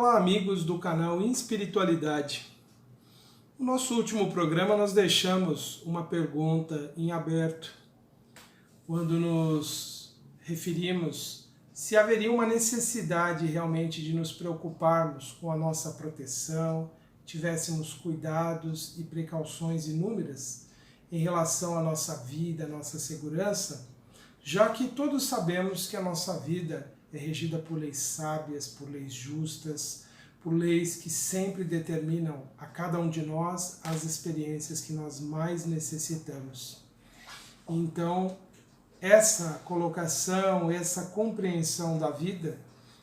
Olá, amigos do canal Espiritualidade. No nosso último programa nós deixamos uma pergunta em aberto, quando nos referimos se haveria uma necessidade realmente de nos preocuparmos com a nossa proteção, tivéssemos cuidados e precauções inúmeras em relação à nossa vida, à nossa segurança, já que todos sabemos que a nossa vida é regida por leis sábias, por leis justas, por leis que sempre determinam a cada um de nós as experiências que nós mais necessitamos. Então, essa colocação, essa compreensão da vida,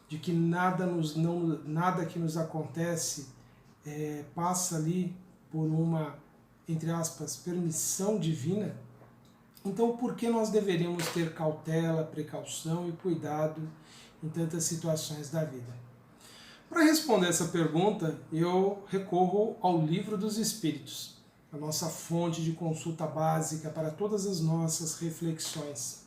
de que nada que nos acontece passa ali por uma, entre aspas, permissão divina. Então, por que nós deveríamos ter cautela, precaução e cuidado em tantas situações da vida? Para responder essa pergunta, eu recorro ao Livro dos Espíritos, a nossa fonte de consulta básica para todas as nossas reflexões.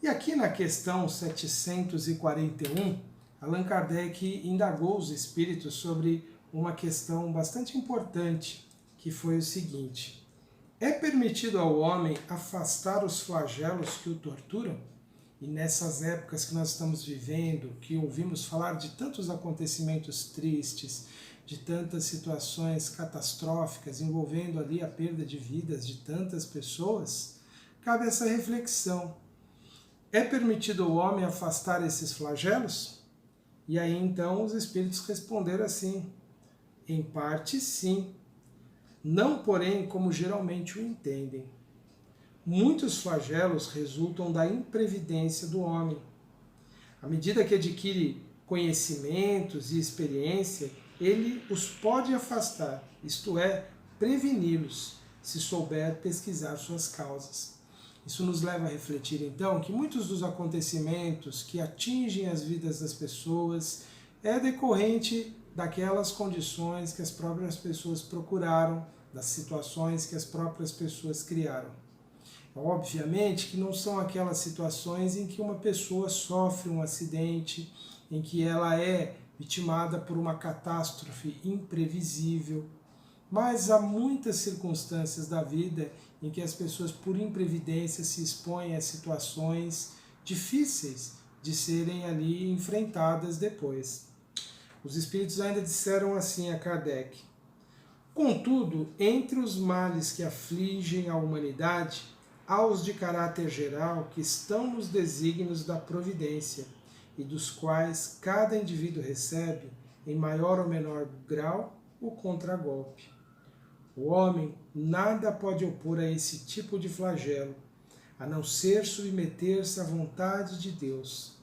E aqui na questão 741, Allan Kardec indagou os espíritos sobre uma questão bastante importante, que foi o seguinte: é permitido ao homem afastar os flagelos que o torturam? E nessas épocas que nós estamos vivendo, que ouvimos falar de tantos acontecimentos tristes, de tantas situações catastróficas envolvendo ali a perda de vidas de tantas pessoas, cabe essa reflexão. É permitido ao homem afastar esses flagelos? E aí então os espíritos responderam assim: em parte sim. Não, porém, como geralmente o entendem. Muitos flagelos resultam da imprevidência do homem. À medida que adquire conhecimentos e experiência, ele os pode afastar, isto é, preveni-los, se souber pesquisar suas causas. Isso nos leva a refletir, então, que muitos dos acontecimentos que atingem as vidas das pessoas é decorrente daquelas condições que as próprias pessoas procuraram, das situações que as próprias pessoas criaram. Obviamente que não são aquelas situações em que uma pessoa sofre um acidente, em que ela é vitimada por uma catástrofe imprevisível, mas há muitas circunstâncias da vida em que as pessoas, por imprevidência, se expõem a situações difíceis de serem ali enfrentadas depois. Os espíritos ainda disseram assim a Kardec: contudo, entre os males que afligem a humanidade, há os de caráter geral que estão nos desígnios da providência e dos quais cada indivíduo recebe, em maior ou menor grau, o contragolpe. O homem nada pode opor a esse tipo de flagelo, a não ser submeter-se à vontade de Deus.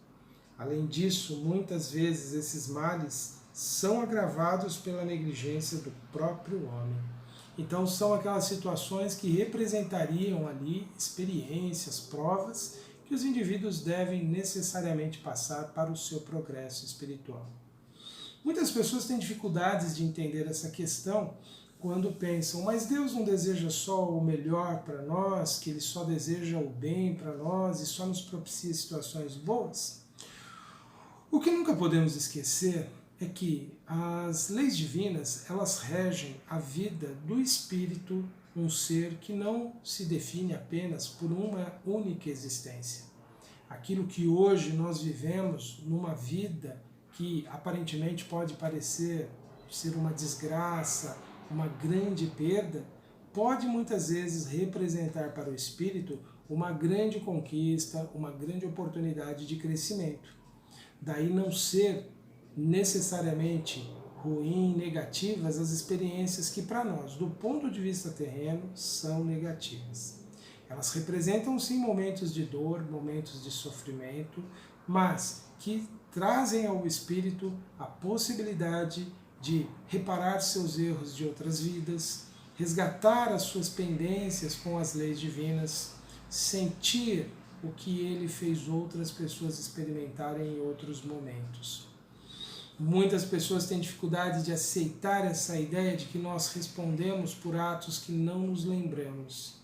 Além disso, muitas vezes esses males são agravados pela negligência do próprio homem. Então são aquelas situações que representariam ali experiências, provas que os indivíduos devem necessariamente passar para o seu progresso espiritual. Muitas pessoas têm dificuldades de entender essa questão quando pensam, mas Deus não deseja só o melhor para nós, que Ele só deseja o bem para nós e só nos propicia situações boas? O que nunca podemos esquecer é que as leis divinas, elas regem a vida do espírito, um ser que não se define apenas por uma única existência. Aquilo que hoje nós vivemos numa vida que aparentemente pode parecer ser uma desgraça, uma grande perda, pode muitas vezes representar para o espírito uma grande conquista, uma grande oportunidade de crescimento. Daí não ser necessariamente ruim, negativas as experiências que para nós, do ponto de vista terreno, são negativas. Elas representam sim momentos de dor, momentos de sofrimento, mas que trazem ao espírito a possibilidade de reparar seus erros de outras vidas, resgatar as suas pendências com as leis divinas, sentir o que ele fez outras pessoas experimentarem em outros momentos. Muitas pessoas têm dificuldade de aceitar essa ideia de que nós respondemos por atos que não nos lembramos.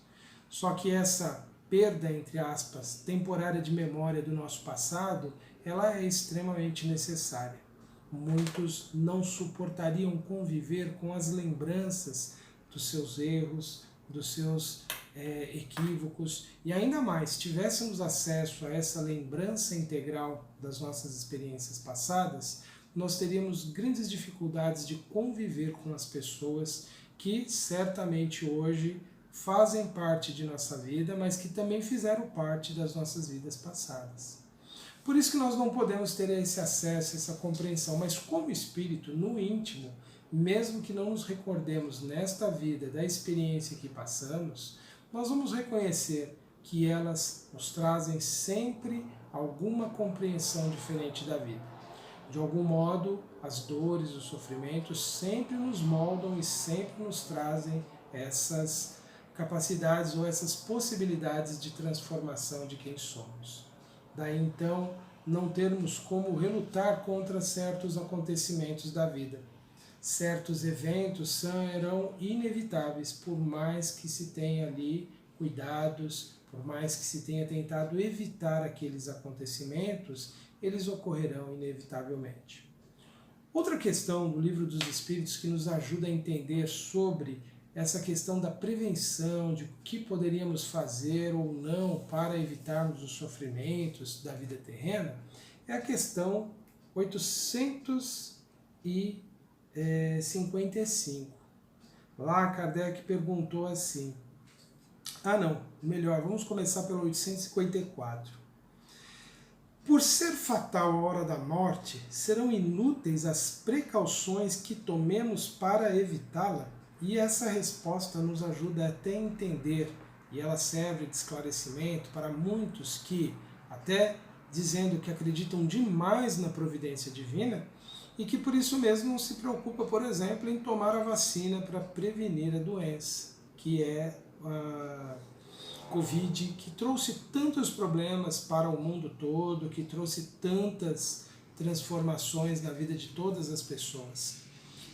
Só que essa perda, entre aspas, temporária de memória do nosso passado, ela é extremamente necessária. muitos não suportariam conviver com as lembranças dos seus erros, dos seus equívocos, e ainda mais, se tivéssemos acesso a essa lembrança integral das nossas experiências passadas, nós teríamos grandes dificuldades de conviver com as pessoas que certamente hoje fazem parte de nossa vida, mas que também fizeram parte das nossas vidas passadas. Por isso que nós não podemos ter esse acesso, essa compreensão, mas como espírito, no íntimo, mesmo que não nos recordemos nesta vida da experiência que passamos, nós vamos reconhecer que elas nos trazem sempre alguma compreensão diferente da vida. De algum modo, as dores, os sofrimentos sempre nos moldam e sempre nos trazem essas capacidades ou essas possibilidades de transformação de quem somos. Daí então, não termos como relutar contra certos acontecimentos da vida. Certos eventos serão inevitáveis, por mais que se tenha ali cuidados, por mais que se tenha tentado evitar aqueles acontecimentos, eles ocorrerão inevitavelmente. Outra questão do Livro dos Espíritos que nos ajuda a entender sobre essa questão da prevenção, de o que poderíamos fazer ou não para evitarmos os sofrimentos da vida terrena, é a questão 855. Lá Kardec perguntou assim, vamos começar pelo 854. Por ser fatal a hora da morte, serão inúteis as precauções que tomemos para evitá-la? E essa resposta nos ajuda até a entender, e ela serve de esclarecimento para muitos que, até dizendo que acreditam demais na providência divina, e que por isso mesmo não se preocupa, por exemplo, em tomar a vacina para prevenir a doença, que é a Covid, que trouxe tantos problemas para o mundo todo, que trouxe tantas transformações na vida de todas as pessoas.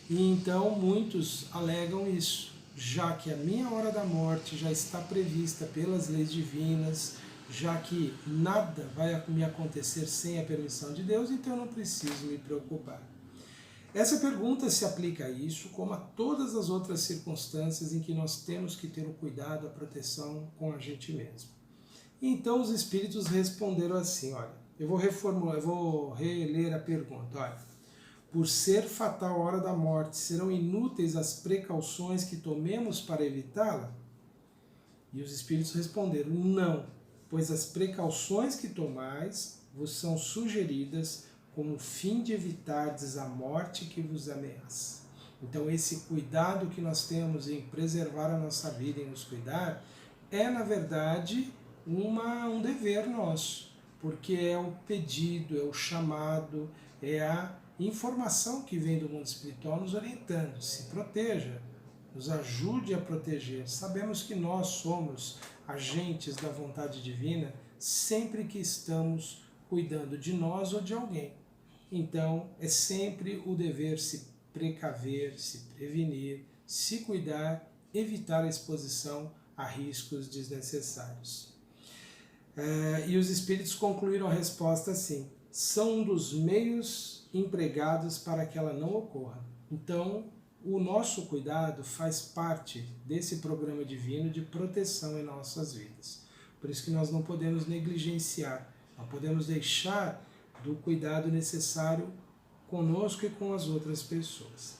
E então muitos alegam isso, já que a minha hora da morte já está prevista pelas leis divinas, já que nada vai me acontecer sem a permissão de Deus, então eu não preciso me preocupar. Essa pergunta se aplica a isso, como a todas as outras circunstâncias em que nós temos que ter o cuidado, a proteção com a gente mesmo. E então os espíritos responderam assim, olha, eu vou reler a pergunta, olha. Por ser fatal a hora da morte, serão inúteis as precauções que tomemos para evitá-la? E os espíritos responderam, não, pois as precauções que tomais vos são sugeridas com o fim de evitardes a morte que vos ameaça. Então esse cuidado que nós temos em preservar a nossa vida, em nos cuidar, é na verdade um dever nosso, porque é o pedido, é o chamado, é a informação que vem do mundo espiritual nos orientando. Se proteja, nos ajude a proteger. Sabemos que nós somos agentes da vontade divina sempre que estamos cuidando de nós ou de alguém. Então, é sempre o dever se precaver, se prevenir, se cuidar, evitar a exposição a riscos desnecessários. E os espíritos concluíram a resposta assim, são um dos meios empregados para que ela não ocorra. Então, o nosso cuidado faz parte desse programa divino de proteção em nossas vidas. Por isso que nós não podemos negligenciar, não podemos deixar do cuidado necessário conosco e com as outras pessoas.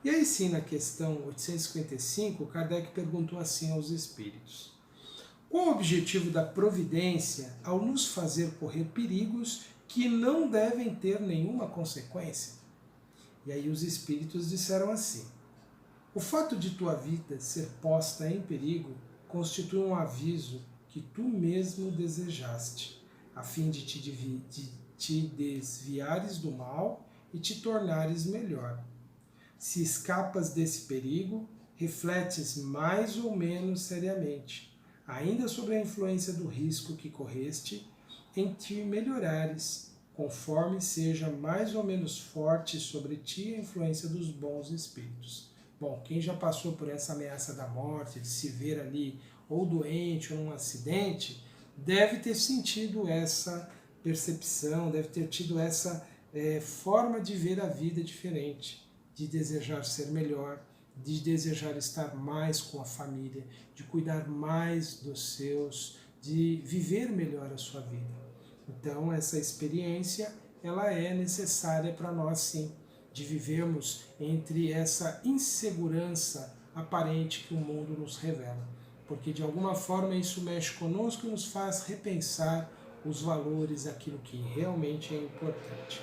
E aí sim, na questão 855, Kardec perguntou assim aos espíritos, qual o objetivo da providência ao nos fazer correr perigos que não devem ter nenhuma consequência? E aí os espíritos disseram assim, o fato de tua vida ser posta em perigo constitui um aviso que tu mesmo desejaste, a fim de te desviares do mal e te tornares melhor. Se escapas desse perigo, refletes mais ou menos seriamente, ainda sobre a influência do risco que correste, em te melhorares, conforme seja mais ou menos forte sobre ti a influência dos bons espíritos. Bom, quem já passou por essa ameaça da morte, de se ver ali ou doente ou num acidente, deve ter sentido essa percepção, deve ter tido essa forma de ver a vida diferente, de desejar ser melhor, de desejar estar mais com a família, de cuidar mais dos seus, de viver melhor a sua vida. Então essa experiência, ela é necessária para nós sim, de vivermos entre essa insegurança aparente que o mundo nos revela. Porque de alguma forma isso mexe conosco e nos faz repensar os valores, aquilo que realmente é importante.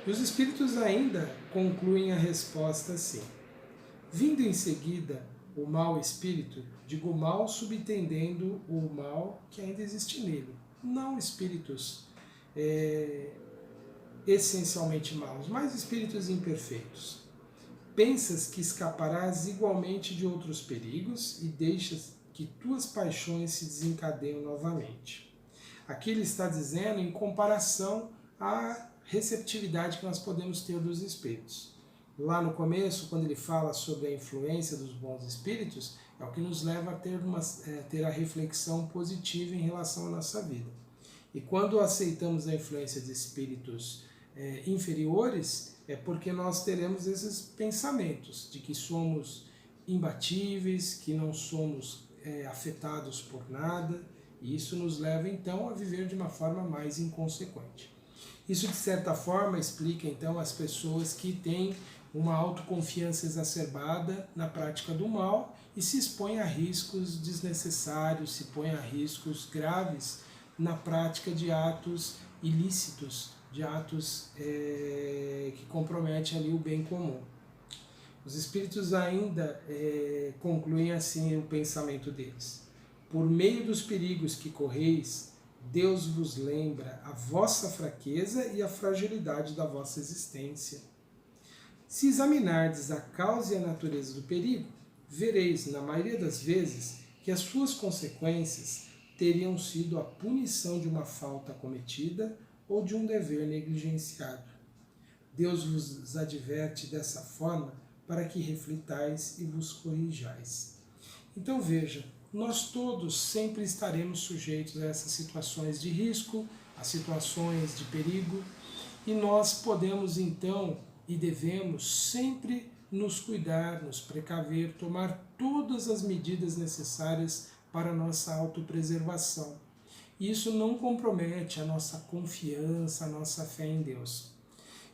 E os espíritos ainda concluem a resposta assim: vindo em seguida o mau espírito, digo mal subentendendo o mal que ainda existe nele, não espíritos essencialmente maus, mas espíritos imperfeitos. Pensas que escaparás igualmente de outros perigos e deixas que tuas paixões se desencadeiam novamente. Aqui ele está dizendo em comparação à receptividade que nós podemos ter dos espíritos. Lá no começo, quando ele fala sobre a influência dos bons espíritos, é o que nos leva a ter a reflexão positiva em relação à nossa vida. E quando aceitamos a influência de espíritos inferiores, é porque nós teremos esses pensamentos de que somos imbatíveis, que não somos afetados por nada, e isso nos leva então a viver de uma forma mais inconsequente. Isso de certa forma explica então as pessoas que têm uma autoconfiança exacerbada na prática do mal e se expõem a riscos desnecessários, se põem a riscos graves na prática de atos ilícitos, de atos que comprometem ali o bem comum. Os espíritos ainda concluem assim o pensamento deles: por meio dos perigos que correis, Deus vos lembra a vossa fraqueza e a fragilidade da vossa existência. Se examinardes a causa e a natureza do perigo, vereis, na maioria das vezes, que as suas consequências teriam sido a punição de uma falta cometida ou de um dever negligenciado. Deus vos adverte dessa forma para que reflitais e vos corrijais. Então veja, nós todos sempre estaremos sujeitos a essas situações de risco, a situações de perigo, e nós podemos então e devemos sempre nos cuidar, nos precaver, tomar todas as medidas necessárias para a nossa autopreservação. Isso não compromete a nossa confiança, a nossa fé em Deus.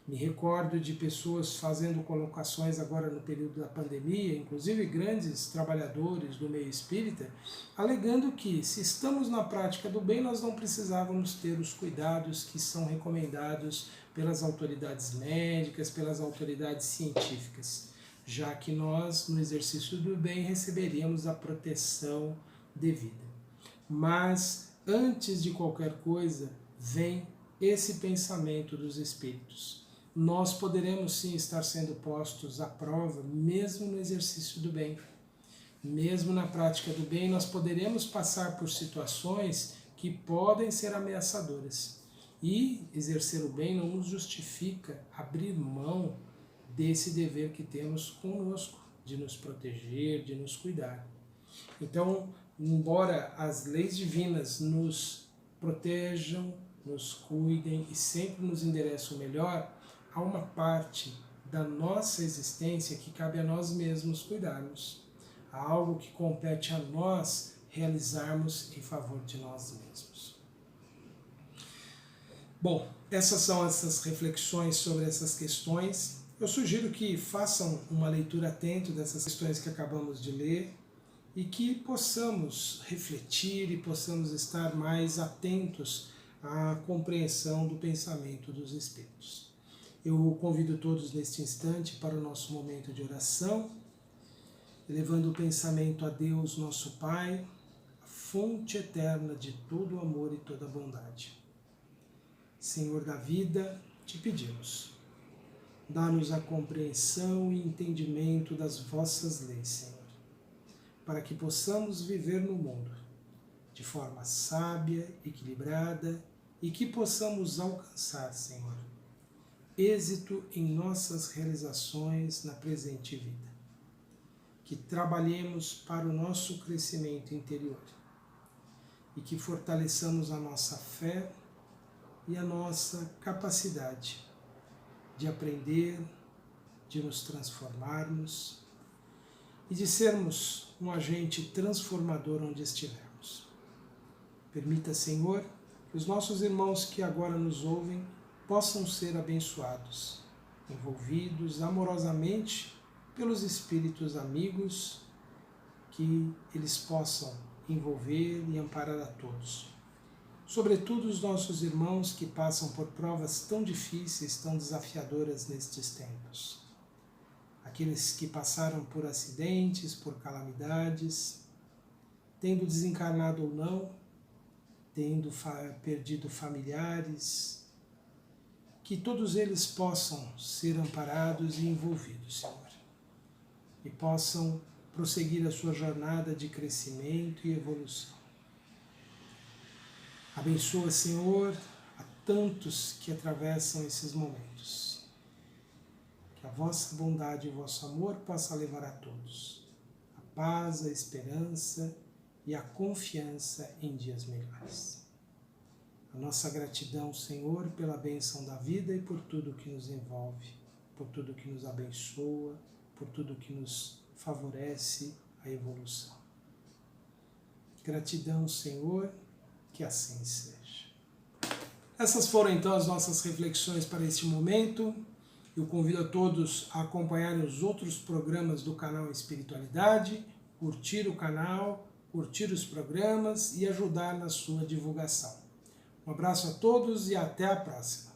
Me recordo de pessoas fazendo colocações agora no período da pandemia, inclusive grandes trabalhadores do meio espírita, alegando que se estamos na prática do bem, nós não precisávamos ter os cuidados que são recomendados pelas autoridades médicas, pelas autoridades científicas, já que nós, no exercício do bem, receberíamos a proteção devida. Mas, antes de qualquer coisa, vem esse pensamento dos espíritos. Nós poderemos sim estar sendo postos à prova, mesmo no exercício do bem. Mesmo na prática do bem, nós poderemos passar por situações que podem ser ameaçadoras. E exercer o bem não nos justifica abrir mão desse dever que temos conosco, de nos proteger, de nos cuidar. Então, embora as leis divinas nos protejam, nos cuidem e sempre nos endereçam melhor, há uma parte da nossa existência que cabe a nós mesmos cuidarmos. Há algo que compete a nós realizarmos em favor de nós mesmos. Bom, essas são essas reflexões sobre essas questões. Eu sugiro que façam uma leitura atenta dessas questões que acabamos de ler e que possamos refletir e possamos estar mais atentos à compreensão do pensamento dos Espíritos. Eu convido todos neste instante para o nosso momento de oração, elevando o pensamento a Deus, nosso Pai, a fonte eterna de todo amor e toda bondade. Senhor da vida, te pedimos, dá-nos a compreensão e entendimento das vossas leis, Senhor, para que possamos viver no mundo de forma sábia, equilibrada e que possamos alcançar, Senhor, êxito em nossas realizações na presente vida. Que trabalhemos para o nosso crescimento interior e que fortaleçamos a nossa fé e a nossa capacidade de aprender, de nos transformarmos e de sermos um agente transformador onde estivermos. Permita, Senhor, que os nossos irmãos que agora nos ouvem possam ser abençoados, envolvidos amorosamente pelos espíritos amigos, que eles possam envolver e amparar a todos. Sobretudo os nossos irmãos que passam por provas tão difíceis, tão desafiadoras nestes tempos. Aqueles que passaram por acidentes, por calamidades, tendo desencarnado ou não, tendo perdido familiares, que todos eles possam ser amparados e envolvidos, Senhor, e possam prosseguir a sua jornada de crescimento e evolução. Abençoa, Senhor, a tantos que atravessam esses momentos. Que a vossa bondade e o vosso amor possa levar a todos a paz, a esperança e a confiança em dias melhores. A nossa gratidão, Senhor, pela bênção da vida e por tudo que nos envolve, por tudo que nos abençoa, por tudo que nos favorece a evolução. Gratidão, Senhor, que assim seja. Essas foram então as nossas reflexões para este momento. Eu convido a todos a acompanharem os outros programas do canal Espiritualidade, curtir o canal, curtir os programas e ajudar na sua divulgação. Um abraço a todos e até a próxima.